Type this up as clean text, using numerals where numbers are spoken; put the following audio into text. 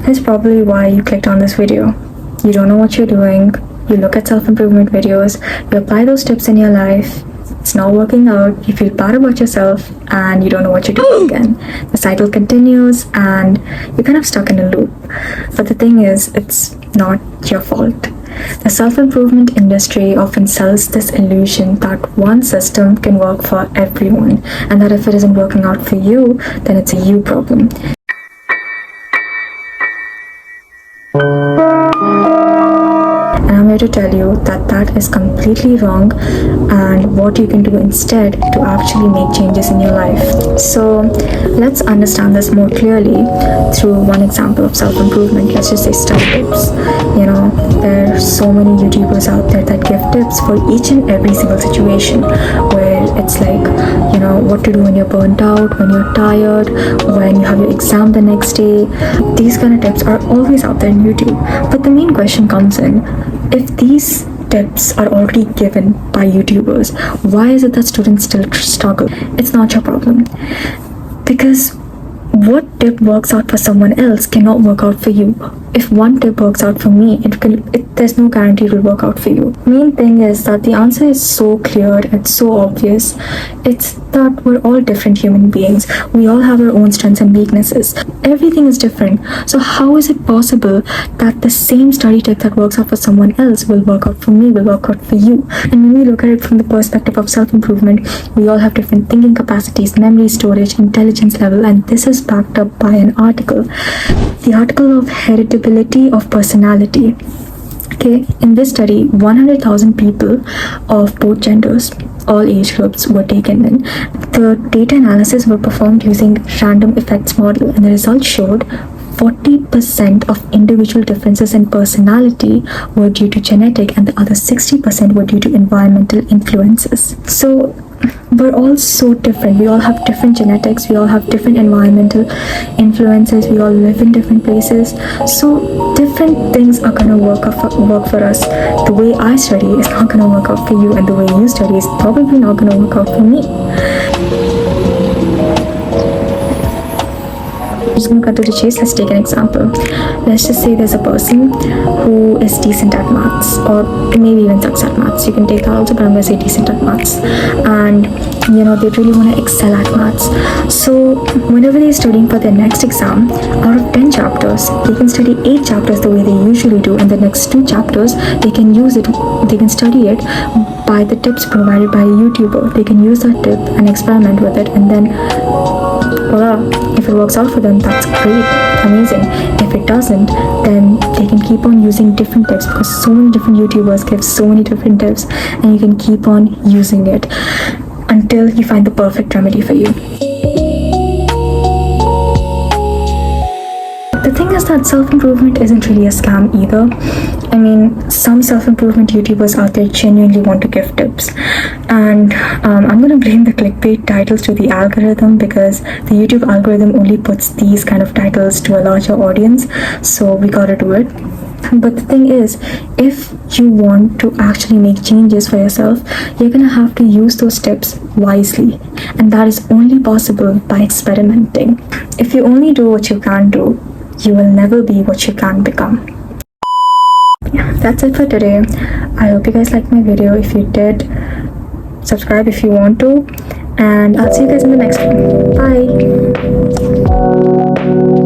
That's probably why you clicked on this video. You don't know what you're doing, you look at self-improvement videos, you apply those tips in your life, it's not working out, you feel bad about yourself, and you don't know what you're doing again. The cycle continues and you're kind of stuck in a loop. But the thing is, it's not your fault. The self-improvement industry often sells this illusion that one system can work for everyone, and that if it isn't working out for you, then it's a you problem. And I'm here to tell you that that is completely wrong, and what you can do instead to actually make changes in your life. So let's understand this more clearly through one example of self-improvement. Let's just say study tips. There are so many YouTubers out there that give tips for each and every single situation, where it's like, what to do when you're burnt out, when you're tired, when you have your exam the next day. These kind of tips are always out there on YouTube. But the main question comes in, if these tips are already given by YouTubers, why is it that students still struggle? It's not your problem. Because what tip works out for someone else cannot work out for you. If one tip works out for me, there's no guarantee it will work out for you. Main thing is that the answer is so clear and so obvious. It's that we're all different human beings. We all have our own strengths and weaknesses. Everything is different. So how is it possible that the same study tip that works out for someone else will work out for me, will work out for you? And when we look at it from the perspective of self-improvement, we all have different thinking capacities, memory storage, intelligence level, and this is backed up by an article. The article of heritability of personality. Okay, in this study, 100,000 people of both genders, all age groups were taken in. The data analysis were performed using random effects model, and the results showed 40% of individual differences in personality were due to genetic, and the other 60% were due to environmental influences. So we're all so different. We all have different genetics, we all have different environmental influences, we all live in different places. So different things are gonna work for us. The way I study is not gonna work out for you, and the way you study is probably not gonna work out for me. Just gonna cut to the chase. Let's take an example. Let's just say there's a person who is decent at maths, or maybe even sucks at maths. You can take that also, but I'm gonna say decent at maths. And they really want to excel at maths. So whenever they're studying for their next exam, out of 10 chapters, they can study 8 chapters the way they usually do, and the next 2 chapters they can study it by the tips provided by a YouTuber. They can use that tip and experiment with it, and then voila, if it works out for them, that's great, amazing. If it doesn't, then they can keep on using different tips, because so many different YouTubers give so many different tips, and you can keep on using it until you find the perfect remedy for you. The thing is that self-improvement isn't really a scam either. I mean, some self-improvement YouTubers out there genuinely want to give tips, and I'm going to blame the clickbait titles to the algorithm, because the YouTube algorithm only puts these kind of titles to a larger audience, so we gotta do it. But the thing is, if you want to actually make changes for yourself, you're gonna have to use those tips wisely, and that is only possible by experimenting. If you only do what you can do, you will never be what you can become. Yeah, that's it for today. I hope you guys liked my video. If you did, subscribe if you want to, and I'll see you guys in the next one. Bye.